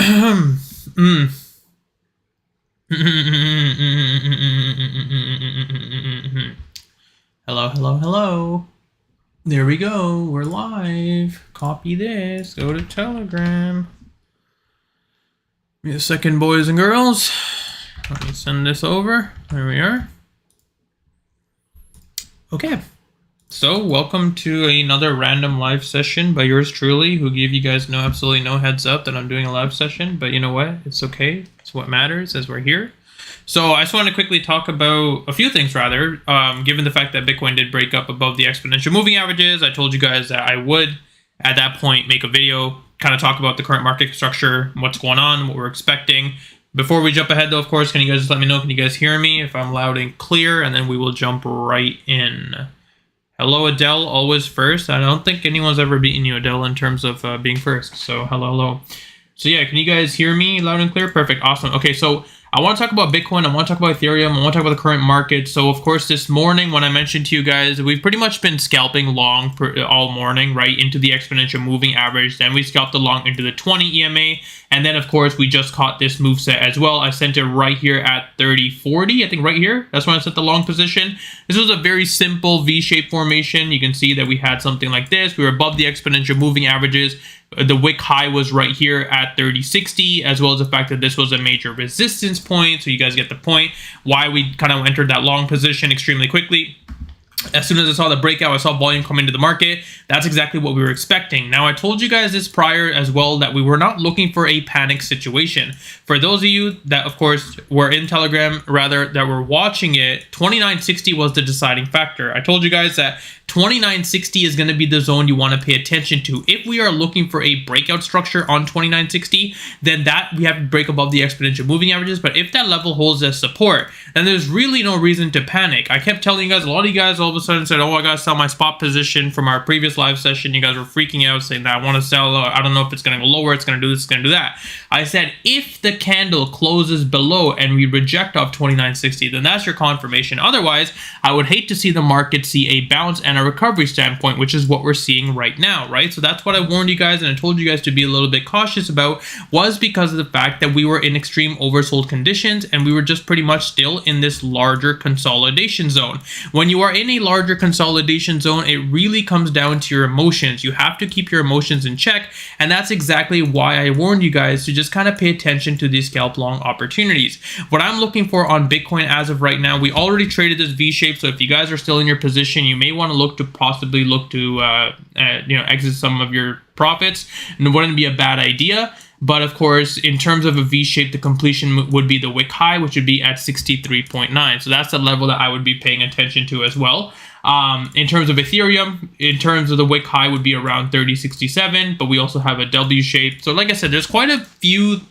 Hello, hello, hello. There we go. We're live. Copy this. Go to Telegram. Give me a second, boys and girls. Let me send this over. There we are. Okay. So, welcome to another random live session by yours truly, who gave you guys absolutely no heads up that I'm doing a live session. But you know what? It's okay. It's what matters as we're here. So I just want to quickly talk about a few things, rather, given the fact that Bitcoin did break up above the exponential moving averages. I told you guys that I would, at that point, make a video, kind of talk about the current market structure, what's going on, what we're expecting. Before we jump ahead, though, of course, can you guys just let me know, can you guys hear me, if I'm loud and clear, and then we will jump right in. Hello, Adele, always first. I don't think anyone's ever beaten you, Adele, in terms of being first. So, hello, hello. So, yeah, can you guys hear me loud and clear? Perfect, awesome. Okay, so I want to talk about Bitcoin, I want to talk about Ethereum, I want to talk about the current market. So, of course, this morning when I mentioned to you guys, we've pretty much been scalping long all morning, right, into the exponential moving average. Then we scalped along into the 20 EMA. And then, of course, we just caught this move set as well. I sent it right here at 30.40, I think right here. That's when I set the long position. This was a very simple V-shaped formation. You can see that we had something like this. We were above the exponential moving averages. The wick high was right here at 30.60, as well as the fact that this was a major resistance point. So you guys get the point why we kind of entered that long position extremely quickly. As soon as I saw the breakout, I saw volume come into the market. That's exactly what we were expecting. Now, I told you guys this prior as well, that we were not looking for a panic situation. For those of you that, of course, were in Telegram, rather, that were watching it, 29.60 was the deciding factor. I told you guys that 29.60 is going to be the zone you want to pay attention to. If we are looking for a breakout structure on 29.60, then that we have to break above the exponential moving averages. But if that level holds as support, then there's really no reason to panic. I kept telling you guys, a lot of you guys all of a sudden said, oh, I got to sell my spot position from our previous live session. You guys were freaking out saying that I want to sell. I don't know if it's going to go lower. It's going to do this, it's going to do that. I said, if the candle closes below and we reject off 29.60, then that's your confirmation. Otherwise, I would hate to see the market see a bounce and a recovery standpoint, which is what we're seeing right now, right? So that's what I warned you guys and I told you guys to be a little bit cautious about, was because of the fact that we were in extreme oversold conditions and we were just pretty much still in this larger consolidation zone. When you are in a larger consolidation zone, it really comes down to your emotions. You have to keep your emotions in check, and that's exactly why I warned you guys to just kind of pay attention to these scalp long opportunities. What I'm looking for on Bitcoin as of right now, we already traded this V-shape, so if you guys are still in your position, you may want to look to possibly exit some of your profits, and it wouldn't be a bad idea. But of course, in terms of a V-shape, the completion would be the wick high, which would be at 63.9. So that's the level that I would be paying attention to as well. In terms of Ethereum, in terms of the wick high would be around 30.67, but we also have a W shape. So like I said, there's quite a few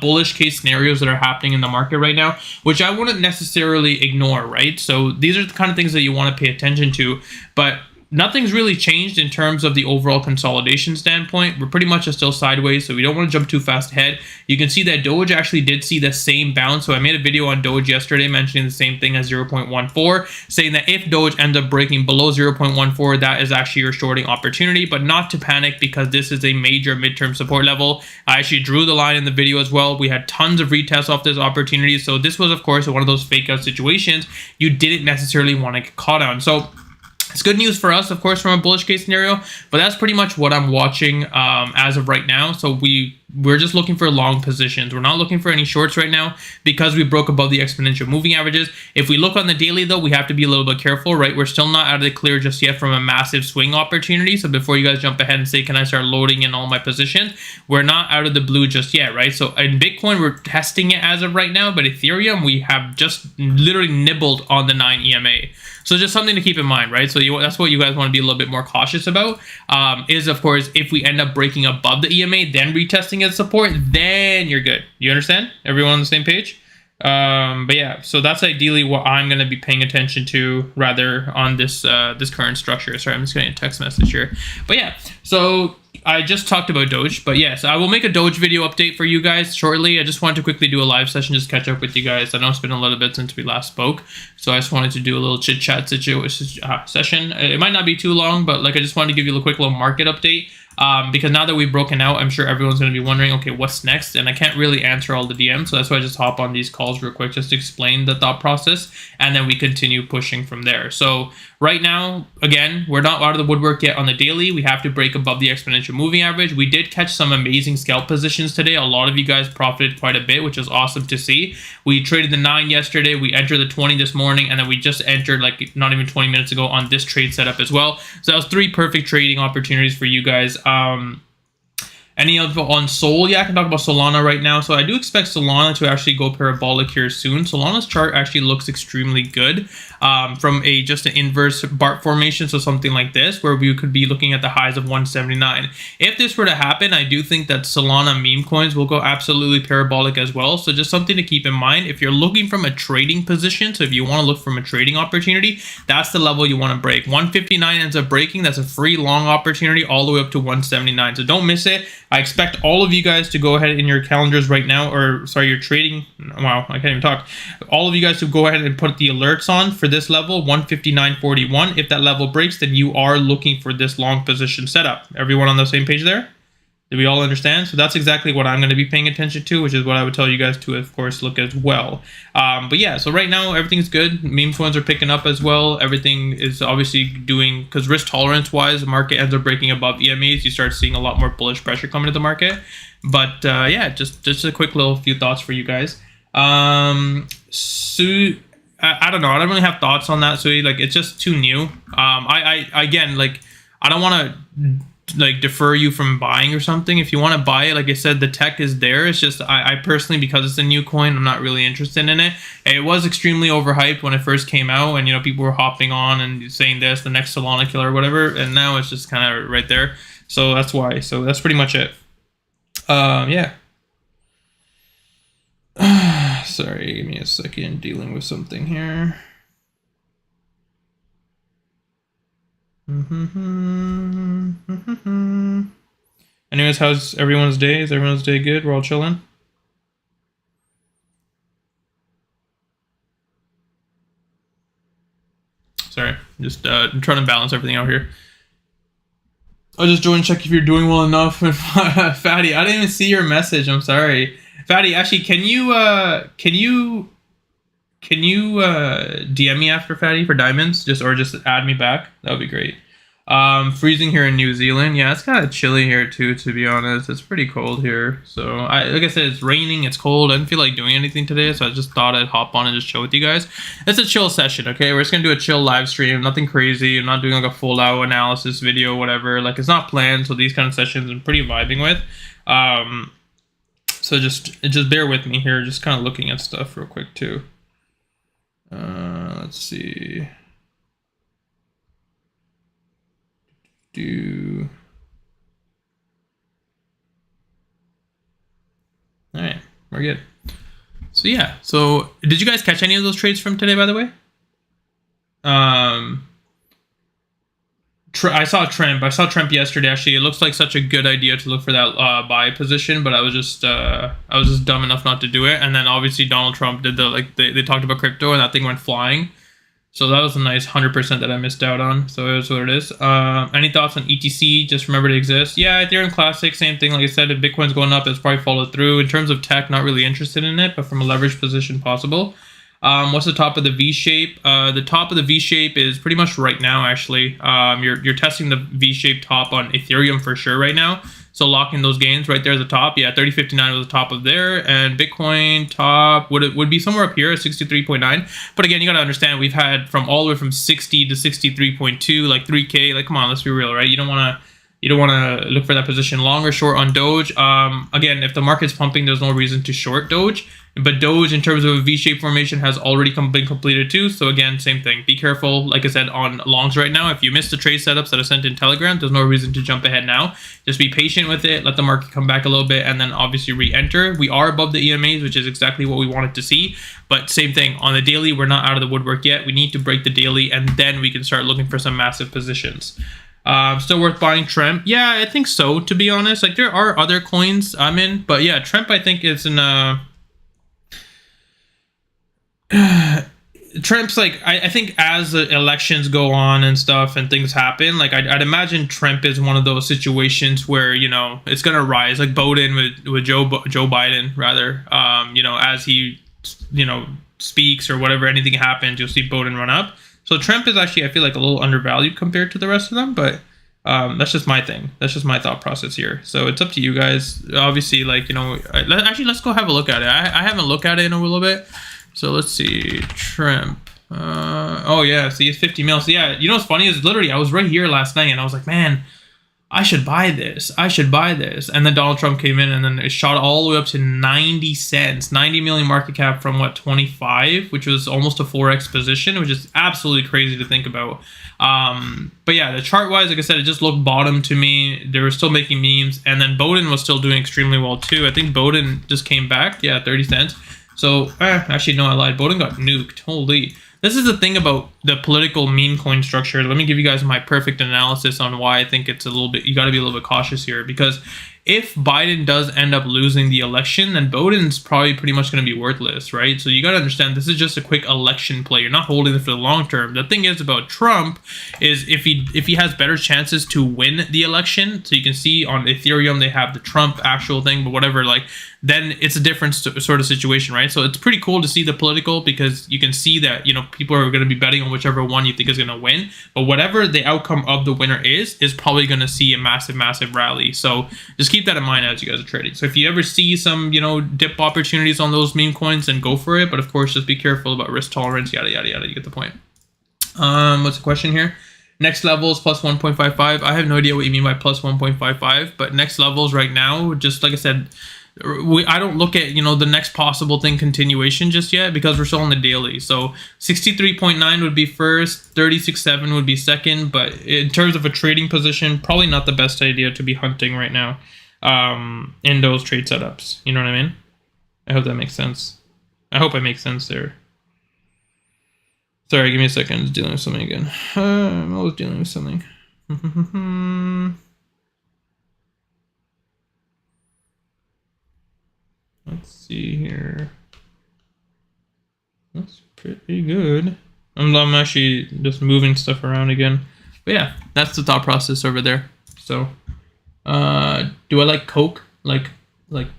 bullish case scenarios that are happening in the market right now, which I wouldn't necessarily ignore, right? So these are the kind of things that you want to pay attention to, but nothing's really changed in terms of the overall consolidation standpoint. We're pretty much still sideways, so we don't want to jump too fast ahead. You can see that Doge actually did see the same bounce. So I made a video on Doge yesterday mentioning the same thing as 0.14, saying that if Doge ends up breaking below 0.14, that is actually your shorting opportunity, but not to panic because this is a major midterm support level. I actually drew the line in the video as well. We had tons of retests off this opportunity. So this was, of course, one of those fake out situations you didn't necessarily want to get caught on. So it's good news for us, of course, from a bullish case scenario, but that's pretty much what I'm watching as of right now. So we're just looking for long positions. We're not looking for any shorts right now because we broke above the exponential moving averages. If we look on the daily, though, we have to be a little bit careful, right? We're still not out of the clear just yet from a massive swing opportunity. So before you guys jump ahead and say, can I start loading in all my positions? We're not out of the blue just yet, right? So in Bitcoin, we're testing it as of right now, but Ethereum, we have just literally nibbled on the 9 EMA. So just something to keep in mind, right? So that's what you guys want to be a little bit more cautious about, is, of course, if we end up breaking above the EMA, then retesting as support, then you're good. You understand? Everyone on the same page? But yeah, so that's ideally what I'm going to be paying attention to, rather, on this this current structure. Sorry, I'm just getting a text message here. But yeah, so I just talked about Doge, but yes, I will make a Doge video update for you guys shortly. I just wanted to quickly do a live session, just catch up with you guys. I know it's been a little bit since we last spoke, so I just wanted to do a little chit-chat session. It might not be too long, but like I just wanted to give you a quick little market update. because now that we've broken out, I'm sure everyone's going to be wondering, okay, what's next? And I can't really answer all the DMs, so that's why I just hop on these calls real quick just to explain the thought process, and then we continue pushing from there. So right now, again, we're not out of the woodwork yet on the daily. We have to break above the exponential moving average. We did catch some amazing scalp positions today. A lot of you guys profited quite a bit, which is awesome to see. We traded the 9 yesterday, we entered the 20 this morning, and then we just entered like not even 20 minutes ago on this trade setup as well. So that was 3 perfect trading opportunities for you guys. Any info on Sol? Yeah, I can talk about Solana right now. So I do expect Solana to actually go parabolic here soon. Solana's chart actually looks extremely good from just an inverse BART formation. So something like this, where we could be looking at the highs of 179. If this were to happen, I do think that Solana meme coins will go absolutely parabolic as well. So just something to keep in mind. If you're looking from a trading position, so if you want to look from a trading opportunity, that's the level you want to break. 159 ends up breaking. That's a free long opportunity all the way up to 179. So don't miss it. I expect all of you guys to go ahead in your calendars right now, or sorry, your trading. Wow, I can't even talk. All of you guys to go ahead and put the alerts on for this level, 159.41. If that level breaks, then you are looking for this long position setup. Everyone on the same page there? Do we all understand? So that's exactly what I'm going to be paying attention to, which is what I would tell you guys to, of course, look as well. But yeah, so right now, everything's good. Meme coins are picking up as well. Everything is obviously doing, because risk tolerance-wise, the market ends up breaking above EMAs. You start seeing a lot more bullish pressure coming to the market. But yeah, just a quick little few thoughts for you guys. I don't know. I don't really have thoughts on that. So like, it's just too new. Again, like, I don't want to like defer you from buying or something. If you want to buy it, like I said, the tech is there. It's just I personally, because it's a new coin, I'm not really interested in it. It was extremely overhyped when it first came out, and people were hopping on and saying this, the next Solana killer or whatever, and now it's just kind of right there. So that's why. So that's pretty much it. Yeah. Sorry, give me a second, dealing with something here. Anyways, how's everyone's day? Is everyone's day good? We're all chilling? Sorry, just I'm trying to balance everything out here. I'll just join, check if you're doing well enough. Fatty, I didn't even see your message. I'm sorry. Fatty, actually, can you DM me after, Fatty, for diamonds? Just add me back. That would be great. Freezing here in New Zealand. Yeah, it's kind of chilly here too, to be honest. It's pretty cold here. So like I said, it's raining, it's cold. I didn't feel like doing anything today, so I just thought I'd hop on and just chill with you guys. It's a chill session, okay? We're just gonna do a chill live stream, nothing crazy. I'm not doing like a full out analysis video, whatever. Like, it's not planned, so these kind of sessions I'm pretty vibing with. So just bear with me here, just kind of looking at stuff real quick too. Let's see. All right, we're good. So yeah, so did you guys catch any of those trades from today, by the way? I saw Trump yesterday. Actually, it looks like such a good idea to look for that buy position, but I was just dumb enough not to do it. And then obviously Donald Trump did they talked about crypto and that thing went flying. So that was a nice 100% that I missed out on. So it is what it is. Any thoughts on ETC? Just remember to exist. Yeah, Ethereum Classic, same thing. Like I said, if Bitcoin's going up, it's probably followed through. In terms of tech, not really interested in it, but from a leverage position, possible. What's the top of the V shape? The top of the V shape is pretty much right now, actually. You're testing the V shape top on Ethereum for sure right now. So locking those gains right there at the top. Yeah, 30.59 was the top of there. And Bitcoin top would be somewhere up here at 63.9. But again, you got to understand, we've had from all the way from 60 to 63.2, like 3K. Like, come on, let's be real, right? You don't want to look for that position long or short on Doge. Again, if the market's pumping, there's no reason to short Doge. But Doge, in terms of a V-shaped formation, has already been completed too. So again, same thing. Be careful, like I said, on longs right now. If you missed the trade setups that I sent in Telegram, there's no reason to jump ahead now. Just be patient with it. Let the market come back a little bit, and then obviously re-enter. We are above the EMAs, which is exactly what we wanted to see. But same thing, on the daily, we're not out of the woodwork yet. We need to break the daily, and then we can start looking for some massive positions. Still worth buying Tremp? Yeah, I think so, to be honest. Like, there are other coins I'm in, but yeah, Tremp, I think, is in Trump's like, I think as the elections go on and stuff and things happen, like I'd imagine Trump is one of those situations where, you know, it's gonna rise, like Biden with Joe Biden rather. You know, as he, you know, speaks or whatever, anything happens, you'll see Biden run up. So Trump is actually, I feel like, a little undervalued compared to the rest of them, but that's just my thing. That's just my thought process here. So it's up to you guys. Obviously, like, you know, actually, let's go have a look at it. I haven't looked at it in a little bit. So let's see, Trump. Oh yeah, see, it's 50 mil. So yeah, you know what's funny is literally I was right here last night and I was like, man, I should buy this. I should buy this. And then Donald Trump came in and then it shot all the way up to 90 cents. 90 million market cap from what, 25, which was almost a 4x position, which is absolutely crazy to think about. But yeah, the chart wise, like I said, it just looked bottom to me. They were still making memes. And then Biden was still doing extremely well too. I think Biden just came back. Yeah, 30 cents. So, actually, no, I lied. Biden got nuked. Holy. This is the thing about the political meme coin structure. Let me give you guys my perfect analysis on why I think it's a little bit, you got to be a little bit cautious here. Because if Biden does end up losing the election, then Biden's probably pretty much going to be worthless, right? So you got to understand this is just a quick election play. You're not holding it for the long term. The thing is about Trump is if he has better chances to win the election, so you can see on Ethereum they have the Trump actual thing, but whatever, like, then it's a different sort of situation, right? So it's pretty cool to see the political because you can see that, you know, people are going to be betting on whichever one you think is going to win. But whatever the outcome of the winner is probably going to see a massive, massive rally. So just keep that in mind as you guys are trading. So if you ever see some, you know, dip opportunities on those meme coins, then go for it. But of course, just be careful about risk tolerance, yada, yada, yada. You get the point. What's the question here? Next level is plus 1.55. I have no idea what you mean by plus 1.55, but next levels right now, just like I said, I don't look at, you know, the next possible thing continuation just yet because we're still on the daily. So 63.9 would be first, 36.7 would be second, but in terms of a trading position, probably not the best idea to be hunting right now in those trade setups. You know what I mean? I hope that makes sense. I hope I make sense there. Sorry, give me a second. I'm just dealing with something again. I'm always dealing with something. Let's see here. That's pretty good. I'm actually just moving stuff around again. But yeah, that's the thought process over there. So, do I like Coke? Like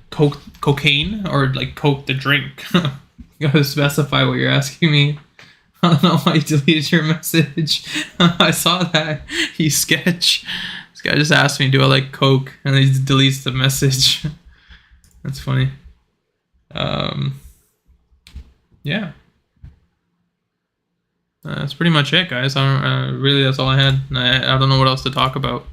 cocaine or like Coke the drink? You gotta specify what you're asking me. I don't know why you deleted your message. I saw that. You sketch. This guy just asked me, do I like Coke? And he deletes the message. That's funny. Yeah. That's pretty much it, guys. I don't, really, that's all I had. I don't know what else to talk about.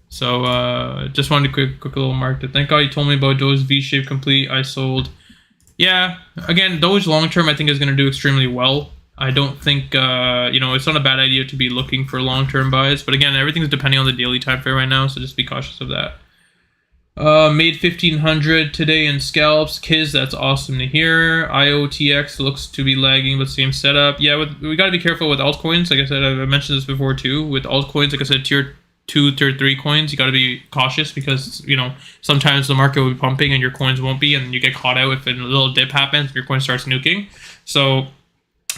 So, just wanted a quick little mark to thank God you told me about Doge V-shape complete. I sold. Yeah, again, Doge long term I think is going to do extremely well. I don't think, you know, it's not a bad idea to be looking for long-term buys. But again, everything's depending on the daily time frame right now, so just be cautious of that. Made 1,500 today in scalps. Kiz, that's awesome to hear. IOTX looks to be lagging, but same setup. Yeah, we got to be careful with altcoins. Like I said, I mentioned this before too. With altcoins, like I said, tier 2, tier 3 coins, you got to be cautious because, you know, sometimes the market will be pumping and your coins won't be, and you get caught out if a little dip happens, your coin starts nuking. So,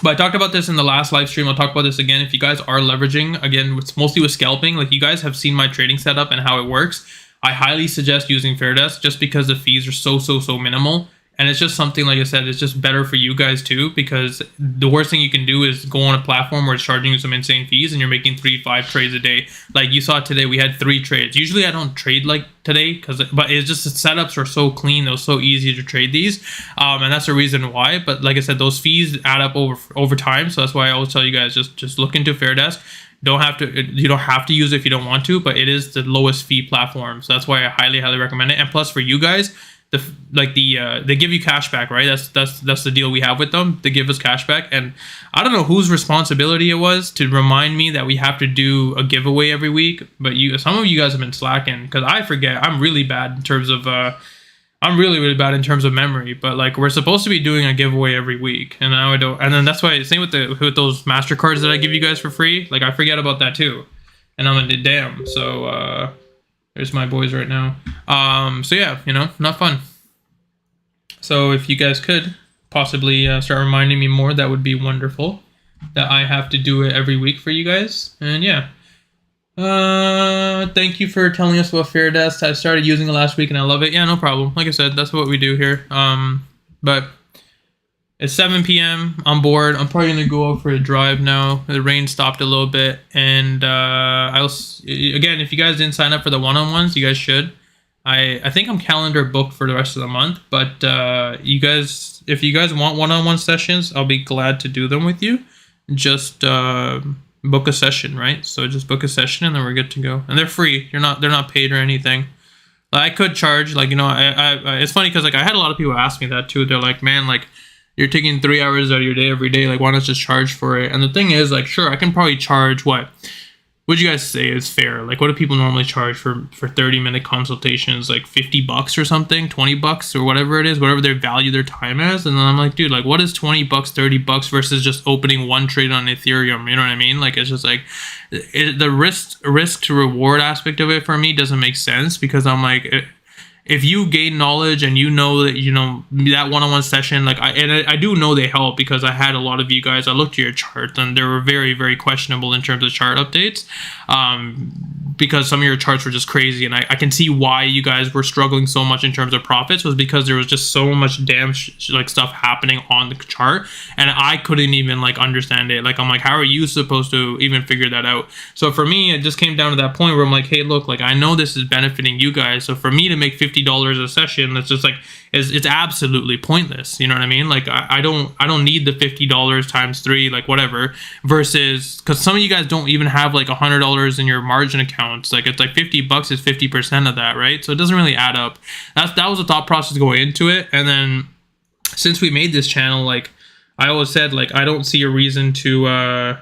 but I talked about this in the last live stream. I'll talk about this again. If you guys are leveraging, again, it's mostly with scalping. Like, you guys have seen my trading setup and how it works. I highly suggest using Fairdesk just because the fees are so minimal. And it's just something, like I said, it's just better for you guys too, because the worst thing you can do is go on a platform where it's charging you some insane fees and you're making 3-5 trades a day. Like you saw today, we had 3 trades. Usually I don't trade like today, but it's just the setups are so clean. It was so easy to trade these. And that's the reason why. But like I said, those fees add up over time. So that's why I always tell you guys, just look into Fairdesk. You don't have to use it if you don't want to, but it is the lowest fee platform. So that's why I highly recommend it. And plus for you guys, they give you cash back, right? That's the deal we have with them. They give us cash back, and I don't know whose responsibility it was to remind me that we have to do a giveaway every week. But some of you guys have been slacking because I forget. I'm really bad in terms of I'm really bad in terms of memory. But like we're supposed to be doing a giveaway every week, and now I don't. And then that's why same with those MasterCards that I give you guys for free. Like I forget about that too, and I'm like, damn. So there's my boys right now. So yeah, you know, not fun. So if you guys could possibly start reminding me more, that would be wonderful. That I have to do it every week for you guys. And yeah. Thank you for telling us about Fairdesk. I started using it last week and I love it. Yeah, no problem. Like I said, that's what we do here. But it's 7 p.m. I'm bored. I'm probably gonna go out for a drive now. The rain stopped a little bit, and again, if you guys didn't sign up for the one-on-ones, you guys should. I think I'm calendar booked for the rest of the month, but you guys, if you guys want one-on-one sessions, I'll be glad to do them with you. Just book a session, right? So just book a session and then we're good to go. And they're free. They're not paid or anything. I could charge, like, you know, I it's funny because like I had a lot of people ask me that too. They're like, man, like, you're taking 3 hours out of your day every day, like, why not just charge for it? And the thing is, like, sure, I can probably charge what would you guys say is fair? Like, what do people normally charge for 30-minute consultations? Like $50 or something, $20 or whatever it is, whatever they value their time as. And then I'm like, dude, like, what is $20, $30 versus just opening one trade on Ethereum? You know what I mean? Like, it's just like the risk to reward aspect of it for me doesn't make sense, because I'm like, if you gain knowledge and you know that, you know, that one-on-one session, like, I do know they help, because I had a lot of you guys, I looked at your charts and they were very, very questionable in terms of chart updates, because some of your charts were just crazy, and I can see why you guys were struggling so much in terms of profits, was because there was just so much damn like stuff happening on the chart, and I couldn't even like understand it. Like, I'm like, how are you supposed to even figure that out? So for me, it just came down to that point where I'm like, hey, look, like, I know this is benefiting you guys, so for me to make $50 a session, that's just like, it's absolutely pointless. You know what I mean? Like, I don't need the $50 times 3, like, whatever, versus, because some of you guys don't even have like $100 in your margin accounts. Like, it's like $50 is 50% of that, right? So it doesn't really add up. That was the thought process going into it. And then since we made this channel, like I always said, like, I don't see a reason to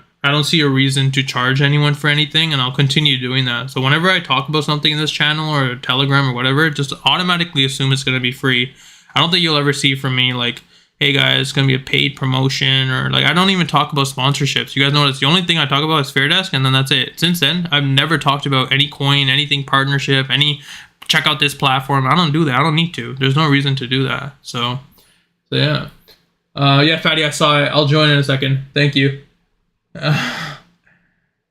charge anyone for anything, and I'll continue doing that. So whenever I talk about something in this channel or Telegram or whatever, just automatically assume it's going to be free. I don't think you'll ever see from me like, hey guys, it's going to be a paid promotion, or like, I don't even talk about sponsorships. You guys notice the only thing I talk about is Fairdesk, and then that's it. Since then, I've never talked about any coin, anything partnership, any check out this platform. I don't do that. I don't need to. There's no reason to do that. So yeah. Yeah, Fatty, I saw it. I'll join in a second. Thank you.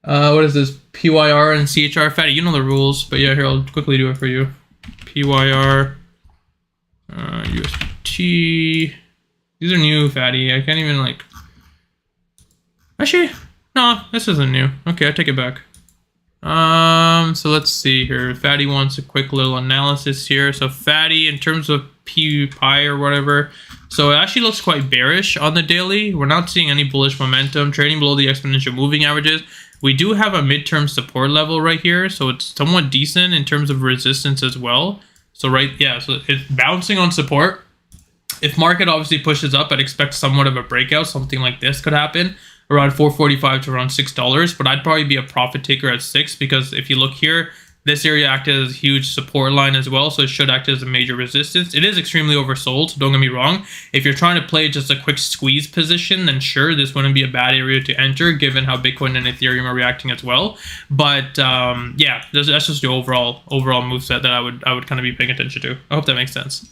What is this? PYR and CHR. Fatty, you know the rules, but yeah, here, I'll quickly do it for you. PYR, UST. These are new, Fatty. I can't even, like, actually, no, this isn't new. Okay, I take it back. So let's see here. Fatty wants a quick little analysis here. So Fatty, in terms of PY or whatever, so it actually looks quite bearish on the daily. We're not seeing any bullish momentum, trading below the exponential moving averages. We do have a midterm support level right here, so it's somewhat decent in terms of resistance as well. So so it's bouncing on support. If market obviously pushes up, I'd expect somewhat of a breakout. Something like this could happen around $4.45 to around $6, but I'd probably be a profit taker at 6, because if you look here, this area acted as a huge support line as well, so it should act as a major resistance. It is extremely oversold, so don't get me wrong. If you're trying to play just a quick squeeze position, then sure, this wouldn't be a bad area to enter, given how Bitcoin and Ethereum are reacting as well. But yeah, that's just the overall moveset that I would kind of be paying attention to. I hope that makes sense.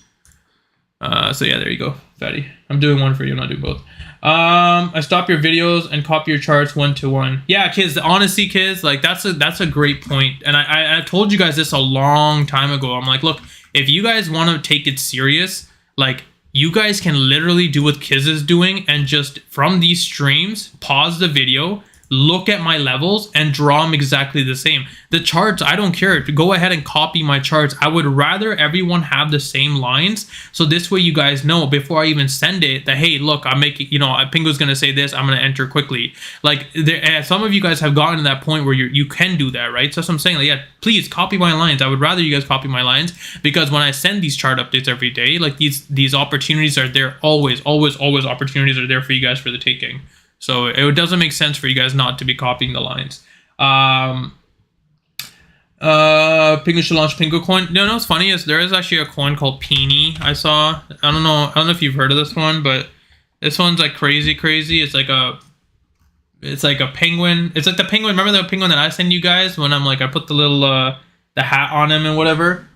So yeah, there you go, Fatty. I'm doing one for you, I'm not doing both. I stop your videos and copy your charts 1-to-1. Yeah, kids, honestly, kids, like, that's a great point. And I've told you guys this a long time ago. I'm like, look, if you guys want to take it serious, like, you guys can literally do what Kiz is doing, and just from these streams, pause the video, look at my levels, and draw them exactly the same. The charts, I don't care. Go ahead and copy my charts. I would rather everyone have the same lines, so this way you guys know before I even send it that, hey, look, I'm making, you know, Pingu's gonna say this, I'm gonna enter quickly. Like, some of you guys have gotten to that point where you can do that, right? So that's what I'm saying. Like, yeah, please copy my lines. I would rather you guys copy my lines, because when I send these chart updates every day, like, these opportunities are there. Always opportunities are there for you guys for the taking. So it doesn't make sense for you guys not to be copying the lines. Pingu should launch Pingu coin. No, what's funny is there is actually a coin called Peony I saw. I don't know if you've heard of this one, but this one's like crazy. It's like a penguin. It's like the penguin. Remember the penguin that I send you guys when I'm like, I put the little the hat on him and whatever.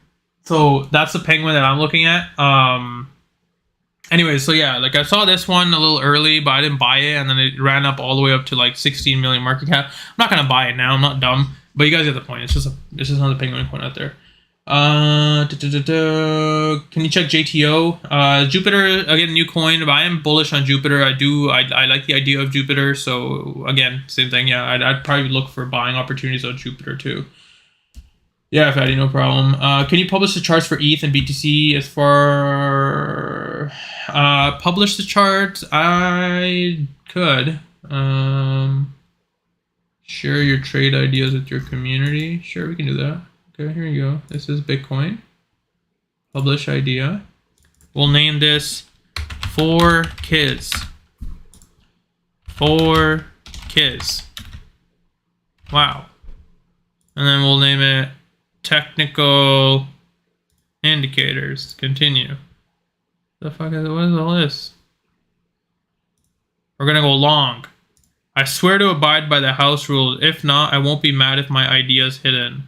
So that's the penguin that I'm looking at. Anyways, so yeah, like I saw this one a little early, but I didn't buy it, and then it ran up all the way up to like 16 million market cap. I'm not gonna buy it now. I'm not dumb, but you guys get the point. It's just another penguin coin out there. Can you check JTO? Jupiter, again, new coin, but I am bullish on Jupiter. I like the idea of Jupiter. So again, same thing. Yeah, I'd probably look for buying opportunities on Jupiter too. Yeah, Fatty, no problem. Can you publish the charts for ETH and BTC as far... publish the charts? I could. Share your trade ideas with your community. Sure, we can do that. Okay, here you go. This is Bitcoin. Publish idea. We'll name this For Kids. For Kids. Wow. And then we'll name it Technical Indicators. Continue. The fuck is what is all this? We're gonna go long. I swear to abide by the house rules. If not, I won't be mad if my idea is hidden.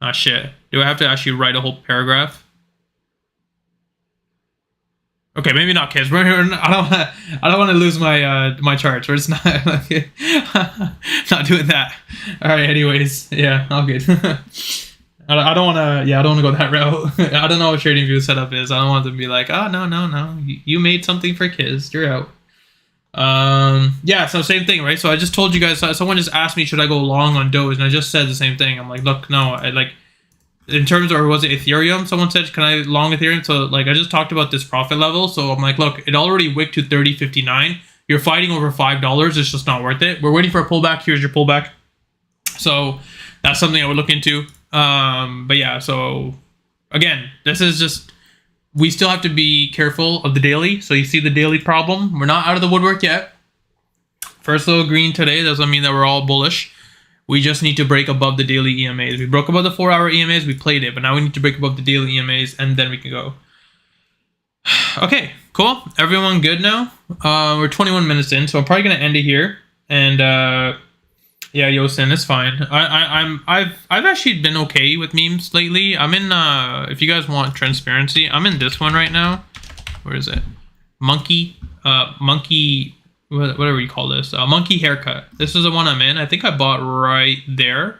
Ah, shit. Do I have to actually write a whole paragraph? Okay, maybe not, kids. I don't want to lose my my charts. We're just not like, not doing that. All right. Anyways, yeah, all good. I don't want to. Yeah, I don't want to go that route. I don't know what TradingView setup is. I don't want to be like, oh no. You made something for kids. You're out. Yeah. So same thing, right? So I just told you guys. Someone just asked me, should I go long on Doge, and I just said the same thing. I'm like, look, no. I like. In terms of, or was it Ethereum? Someone said, can I long Ethereum? So like I just talked about this profit level. So I'm like, look, it already wicked to 30.59. You're fighting over $5. It's just not worth it. We're waiting for a pullback. Here's your pullback. So that's something I would look into. But yeah, so again, this is just, we still have to be careful of the daily. So you see the daily problem. We're not out of the woodwork yet. First little green today doesn't mean that we're all bullish. We just need to break above the daily EMAs. We broke above the 4-hour EMAs, we played it, but now we need to break above the daily EMAs, and then we can go. Okay, cool. Everyone good now? We're 21 minutes in, so I'm probably gonna end it here. And yeah, Yosin, it's fine. I've actually been okay with memes lately. I'm in if you guys want transparency, I'm in this one right now. Where is it? Monkey. Whatever you call this, monkey haircut. This is the one I'm in. I think I bought right there.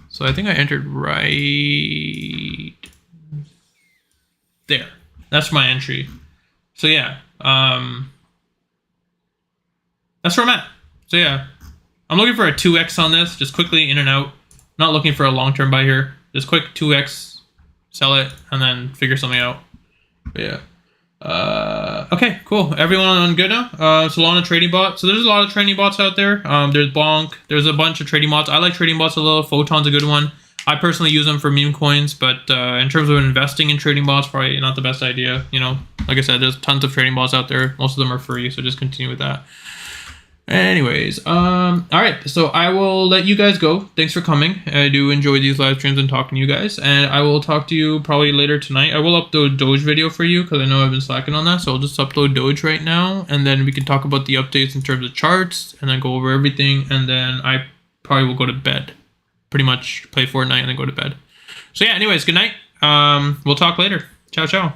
So I think I entered right there. That's my entry. So yeah, that's where I'm at. So yeah, I'm looking for a 2x on this, just quickly in and out. Not looking for a long-term buy here. Just quick 2x, sell it, and then figure something out. But yeah. Okay, cool. Everyone good now? Solana trading bot. So there's a lot of trading bots out there. There's Bonk. There's a bunch of trading bots. I like trading bots a little. Photon's a good one. I personally use them for meme coins, but in terms of investing in trading bots, probably not the best idea. You know, like I said, there's tons of trading bots out there. Most of them are free, so just continue with that. Anyways, all right, so I will let you guys go. Thanks for coming. I do enjoy these live streams and talking to you guys, and I will talk to you probably later tonight. I will upload Doge video for you because I know I've been slacking on that, so I'll just upload Doge right now, and then we can talk about the updates in terms of charts, and then go over everything, and then I probably will go to bed. Pretty much play Fortnite and then go to bed. So yeah, anyways, good night. We'll talk later. Ciao, ciao.